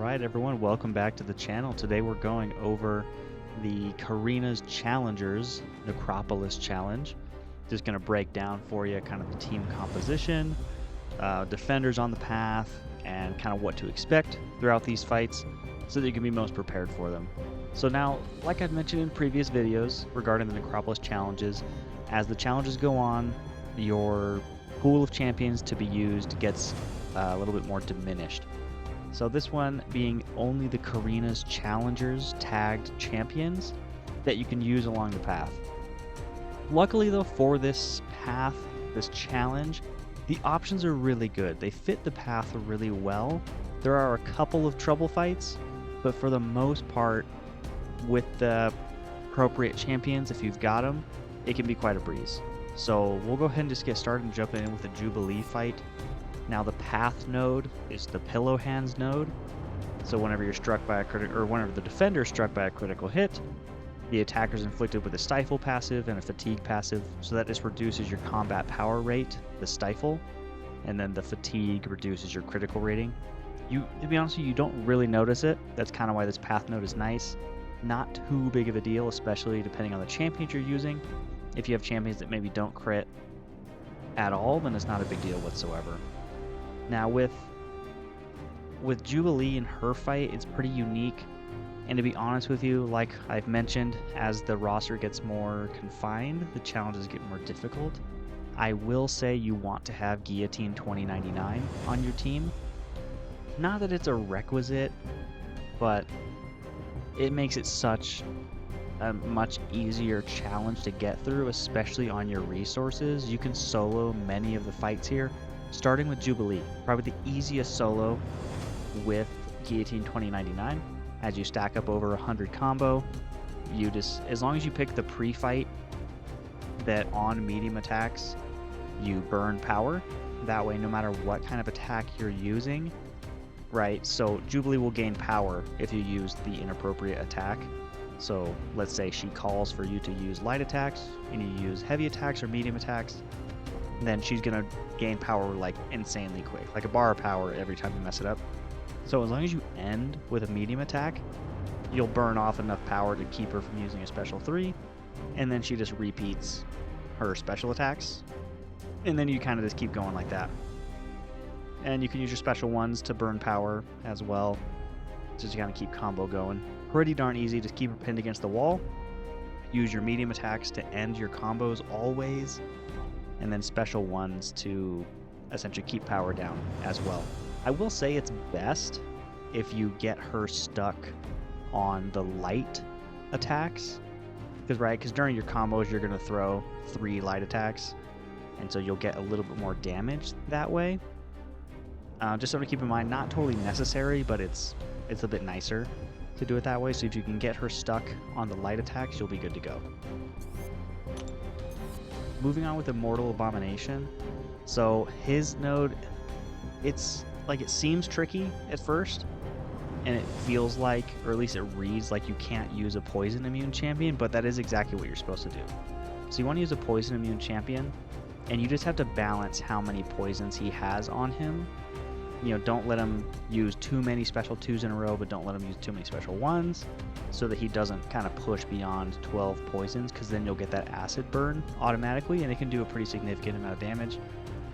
Alright everyone, welcome back to the channel. Today we're going over the Carinas Challengers Necropolis Challenge. Just going to break down for you kind of the team composition, defenders on the path, and kind of what to expect throughout these fights so that you can be most prepared for them. So now, like I've mentioned in previous videos regarding the Necropolis Challenges, as the challenges go on, your pool of champions to be used gets a little bit more diminished. So this one being only the Carinas Challengers tagged champions that you can use along the path. Luckily though, for this path, this challenge, the options are really good. They fit the path really well. There are a couple of trouble fights, but for the most part, with the appropriate champions, if you've got them, it can be quite a breeze. So we'll go ahead and just get started and jump in with the Jubilee fight. Now the path node is the pillow hands node. So whenever you're struck by a critical, or whenever the defender is struck by a critical hit, the attacker is inflicted with a stifle passive and a fatigue passive. So that just reduces your combat power rate, the stifle, and then the fatigue reduces your critical rating. To be honest with you, you don't really notice it. That's kind of why this path node is nice. Not too big of a deal, especially depending on the champions you're using. If you have champions that maybe don't crit at all, then it's not a big deal whatsoever. Now with Jubilee and her fight, it's pretty unique, and to be honest with you, like I've mentioned, as the roster gets more confined, the challenges get more difficult. I will say you want to have Guillotine 2099 on your team. Not that it's a requisite, but it makes it such a much easier challenge to get through, especially on your resources. You can solo many of the fights here. Starting with Jubilee, probably the easiest solo with Guillotine 2099. As you stack up over 100 combo, you just, as long as you pick the pre-fight that on medium attacks, you burn power. That way, no matter what kind of attack you're using, right? So Jubilee will gain power if you use the inappropriate attack. So let's say she calls for you to use light attacks, and you use heavy attacks or medium attacks, then she's gonna gain power like insanely quick, like a bar of power every time you mess it up. So as long as you end with a medium attack, you'll burn off enough power to keep her from using a special 3, and then she just repeats her special attacks, and then you kind of just keep going like that. And you can use your special ones to burn power as well, just to kind of keep combo going. Pretty darn easy. Just keep her pinned against the wall, use your medium attacks to end your combos always, and then special ones to essentially keep power down as well. I will say it's best if you get her stuck on the light attacks, because during your combos you're going to throw 3 light attacks, and so you'll get a little bit more damage that way. Just something to keep in mind, not totally necessary, but it's a bit nicer to do it that way. So if you can get her stuck on the light attacks, you'll be good to go. Moving on with Immortal Abomination. So his node, it seems tricky at first, and it feels like, or at least it reads like, you can't use a poison immune champion, but that is exactly what you're supposed to do. So you want to use a poison immune champion, and you just have to balance how many poisons he has on him. You know, don't let him use too many special 2s in a row, but don't let him use too many special 1s, so that he doesn't kind of push beyond 12 poisons, because then you'll get that acid burn automatically, and it can do a pretty significant amount of damage.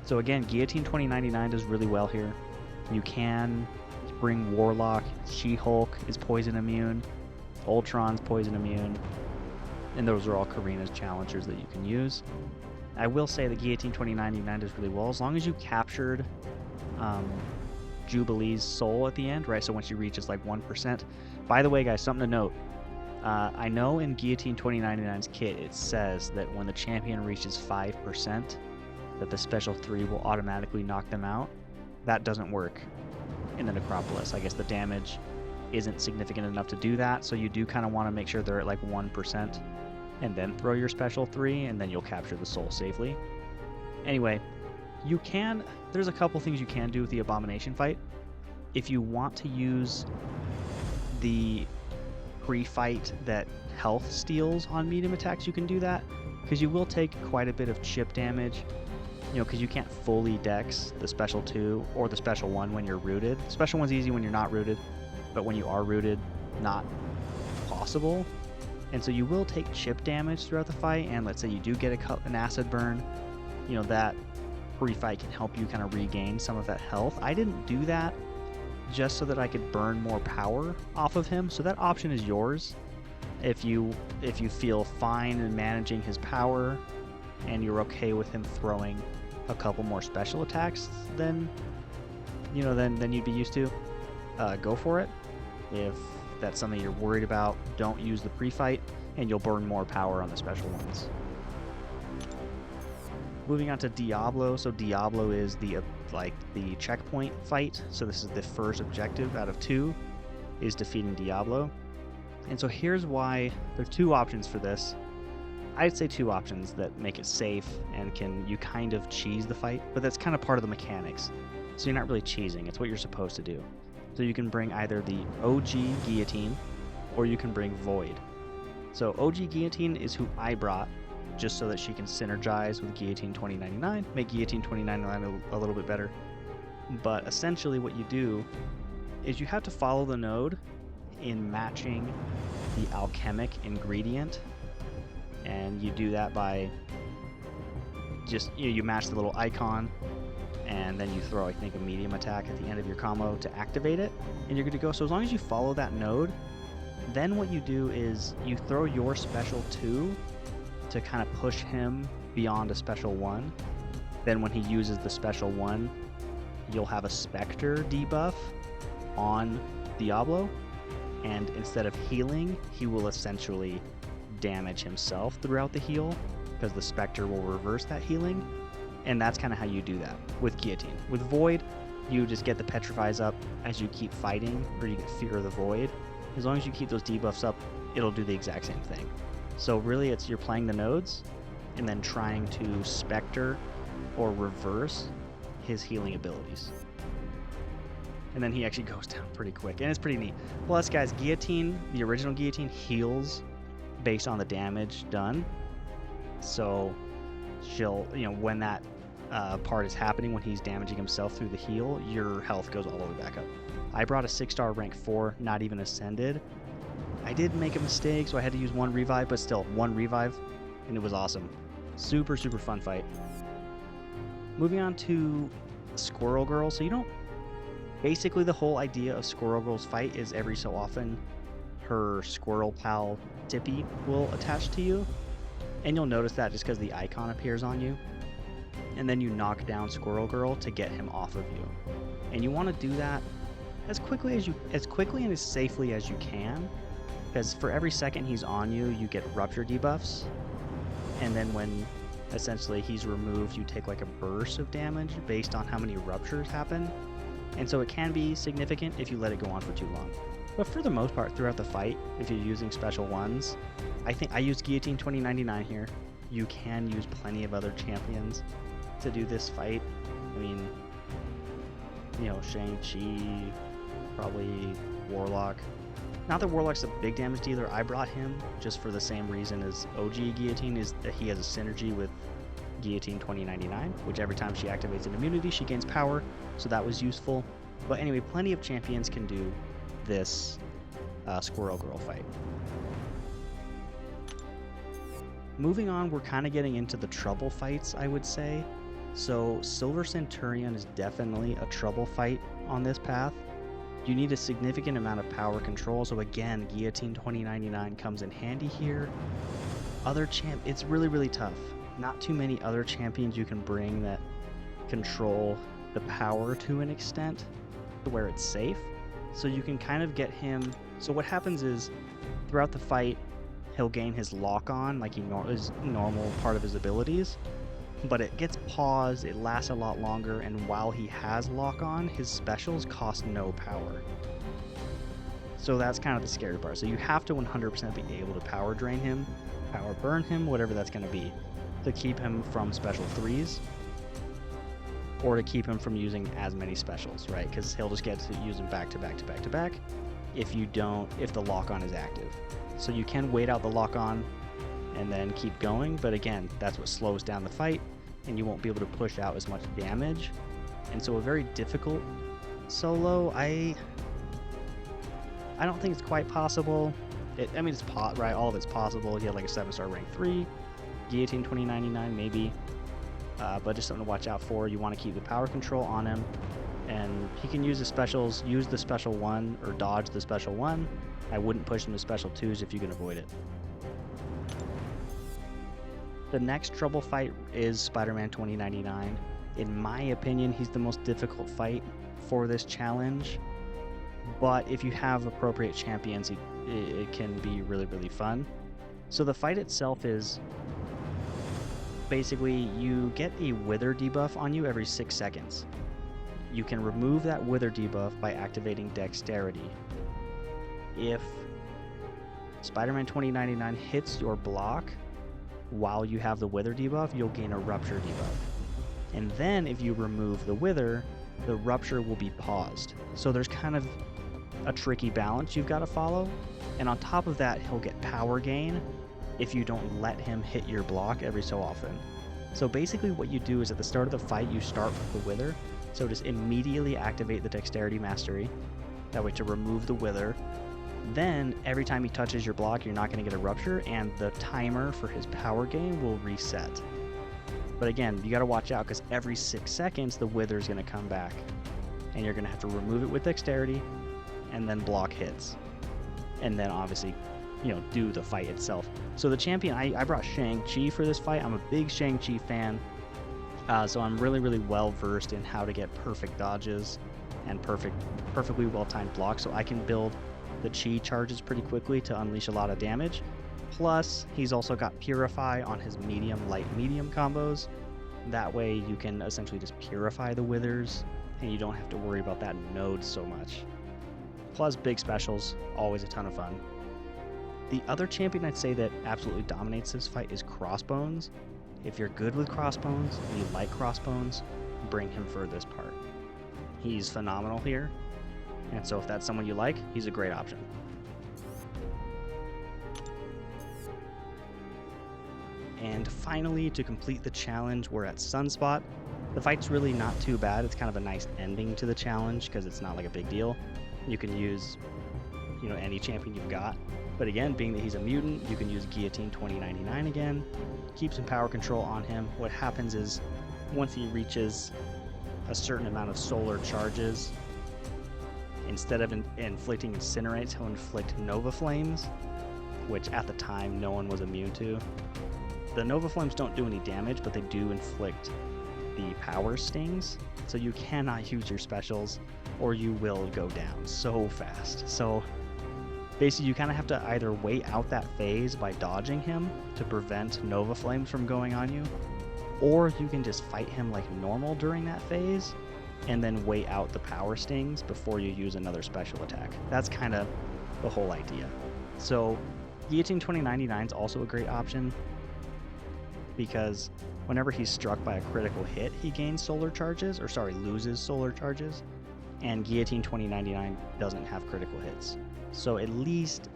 So again, Guillotine 2099 does really well here. You can bring Warlock, She-Hulk is poison immune, Ultron's poison immune, and those are all Carinas Challengers that you can use. I will say the Guillotine 2099 does really well, as long as you captured Jubilee's soul at the end, right? So once she reaches like 1%. By the way, guys, something to note. I know in Guillotine 2099's kit it says that when the champion reaches 5%, that the special 3 will automatically knock them out. That doesn't work in the Necropolis. I guess the damage isn't significant enough to do that, so you do kind of want to make sure they're at like 1%, and then throw your special 3, and then you'll capture the soul safely. Anyway, there's a couple things you can do with the Abomination fight. If you want to use the pre-fight that health steals on medium attacks, you can do that, because you will take quite a bit of chip damage, because you can't fully dex the special 2 or the special 1 when you're rooted. Special 1's easy when you're not rooted, but when you are rooted, not possible. And so you will take chip damage throughout the fight, and let's say you do get an acid burn, you know, that pre-fight can help you kind of regain some of that health. I didn't do that just so that I could burn more power off of him, so that option is yours. If you feel fine in managing his power and you're okay with him throwing a couple more special attacks than you'd be used to, go for it. If that's something you're worried about, don't use the pre-fight and you'll burn more power on the special ones. Moving on to Diablo. So Diablo is the checkpoint fight. So this is the first objective out of 2, is defeating Diablo. And so here's why there are 2 options for this. I'd say 2 options that make it safe and you kind of cheese the fight, but that's kind of part of the mechanics. So you're not really cheesing, it's what you're supposed to do. So you can bring either the OG Guillotine or you can bring Void. So OG Guillotine is who I brought, just so that she can synergize with Guillotine 2099, make Guillotine 2099 a little bit better. But essentially what you do is you have to follow the node in matching the alchemic ingredient, and you do that by just, you match the little icon, and then you throw, I think, a medium attack at the end of your combo to activate it, and you're good to go. So as long as you follow that node, then what you do is you throw your special 2 to kind of push him beyond a special 1. Then when he uses the special 1, you'll have a Spectre debuff on Diablo, and instead of healing, he will essentially damage himself throughout the heal, because the Spectre will reverse that healing, and that's kind of how you do that with Guillotine. With Void, you just get the Petrifies up as you keep fighting, or you get Fear of the Void. As long as you keep those debuffs up, it'll do the exact same thing. So really, you're playing the nodes, and then trying to Spectre or reverse his healing abilities. And then he actually goes down pretty quick, and it's pretty neat. Plus, guys, Guillotine, the original Guillotine, heals based on the damage done. So she'll, when that part is happening, when he's damaging himself through the heal, your health goes all the way back up. I brought a 6-star rank 4, not even ascended. I did make a mistake, so I had to use 1 revive, but still 1 revive, and it was awesome. Super, super fun fight. Moving on to Squirrel Girl. So basically the whole idea of Squirrel Girl's fight is every so often her squirrel pal Tippy will attach to you, and you'll notice that just because the icon appears on you, and then you knock down Squirrel Girl to get him off of you. And you want to do that as quickly and as safely as you can, because for every second he's on you, you get rupture debuffs, and then when essentially he's removed, you take like a burst of damage based on how many ruptures happen. And so it can be significant if you let it go on for too long. But for the most part, throughout the fight, if you're using special ones, I think I used Guillotine 2099 here. You can use plenty of other champions to do this fight. I mean, Shang-Chi, probably Warlock. Not that Warlock's a big damage dealer. I brought him just for the same reason as OG Guillotine, is that he has a synergy with Guillotine 2099, which every time she activates an immunity, she gains power, so that was useful. But anyway, plenty of champions can do this Squirrel Girl fight. Moving on, we're kind of getting into the trouble fights, I would say. So Silver Centurion is definitely a trouble fight on this path. You need a significant amount of power control, so again, Guillotine 2099 comes in handy here. It's really, really tough. Not too many other champions you can bring that control the power to an extent to where it's safe. So you can kind of get him. So what happens is, throughout the fight, he'll gain his lock-on, like his normal part of his abilities, but it gets paused, it lasts a lot longer, and while he has lock-on, his specials cost no power. So that's kind of the scary part. So you have to 100% be able to power drain him, power burn him, whatever that's going to be, to keep him from special 3s, or to keep him from using as many specials, right? Because he'll just get to use them back to back to back to back if the lock-on is active. So you can wait out the lock-on and then keep going, but again, that's what slows down the fight, and you won't be able to push out as much damage. And so a very difficult solo. I don't think it's quite possible. I mean, it's right. All of it's possible. He had like a 7-star rank 3, guillotine 2099 maybe, but just something to watch out for. You want to keep the power control on him, and he can use the specials. Use the special 1 or dodge the special 1. I wouldn't push him to special 2s if you can avoid it. The next trouble fight is Spider-Man 2099. In my opinion, he's the most difficult fight for this challenge, but if you have appropriate champions, it can be really, really fun. So the fight itself is basically you get a wither debuff on you every 6 seconds. You can remove that wither debuff by activating dexterity. If Spider-Man 2099 hits your block while you have the wither debuff, you'll gain a rupture debuff. And then if you remove the wither, the rupture will be paused. So there's kind of a tricky balance you've got to follow. And on top of that, he'll get power gain if you don't let him hit your block every so often. So basically what you do is at the start of the fight, you start with the wither. So just immediately activate the dexterity mastery, that way to remove the wither. Then every time he touches your block, you're not going to get a rupture, and the timer for his power gain will reset. But again, you got to watch out because every 6 seconds the wither is going to come back, and you're going to have to remove it with dexterity and then block hits, and then obviously, you know, do the fight itself. So the champion, I brought Shang-Chi for this fight. I'm a big Shang-Chi fan, so I'm really, really well versed in how to get perfect dodges and perfectly well-timed blocks, so I can build the chi charges pretty quickly to unleash a lot of damage. Plus, he's also got Purify on his medium, light, medium combos. That way you can essentially just purify the withers, and you don't have to worry about that node so much. Plus, big specials, always a ton of fun. The other champion I'd say that absolutely dominates this fight is Crossbones. If you're good with Crossbones, and you like Crossbones, bring him for this part. He's phenomenal here, and so if that's someone you like, he's a great option. And finally, to complete the challenge, we're at Sunspot. The fight's really not too bad. It's kind of a nice ending to the challenge because it's not like a big deal. You can use, you know, any champion you've got. But again, being that he's a mutant, you can use Guillotine 2099 again. Keep some power control on him. What happens is, once he reaches a certain amount of solar charges, instead of inflicting incinerates, he'll inflict Nova Flames, which at the time no one was immune to. The Nova Flames don't do any damage, but they do inflict the power stings, so you cannot use your specials or you will go down so fast. So basically you kind of have to either wait out that phase by dodging him to prevent Nova Flames from going on you, or you can just fight him like normal during that phase and then wait out the power stings before you use another special attack. That's kind of the whole idea. So Guillotine 2099 is also a great option, because whenever he's struck by a critical hit, he gains solar charges, or sorry, loses solar charges, and Guillotine 2099 doesn't have critical hits. So at least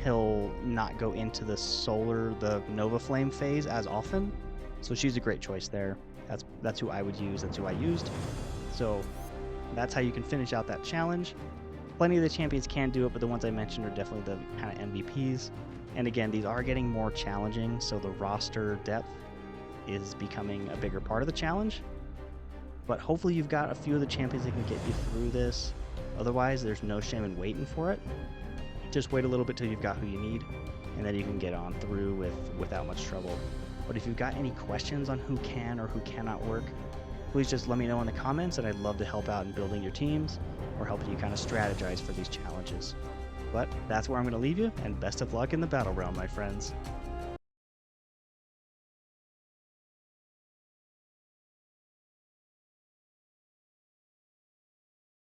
he'll not go into the Nova Flame phase as often. So she's a great choice there. That's who I would use, that's who I used. So that's how you can finish out that challenge. Plenty of the champions can do it, but the ones I mentioned are definitely the kind of MVPs. And again, these are getting more challenging, so the roster depth is becoming a bigger part of the challenge. But hopefully you've got a few of the champions that can get you through this. Otherwise, there's no shame in waiting for it. Just wait a little bit till you've got who you need, and then you can get on through without much trouble. But if you've got any questions on who can or who cannot work, please just let me know in the comments, and I'd love to help out in building your teams or helping you kind of strategize for these challenges. But that's where I'm going to leave you, and best of luck in the Battle Realm, my friends.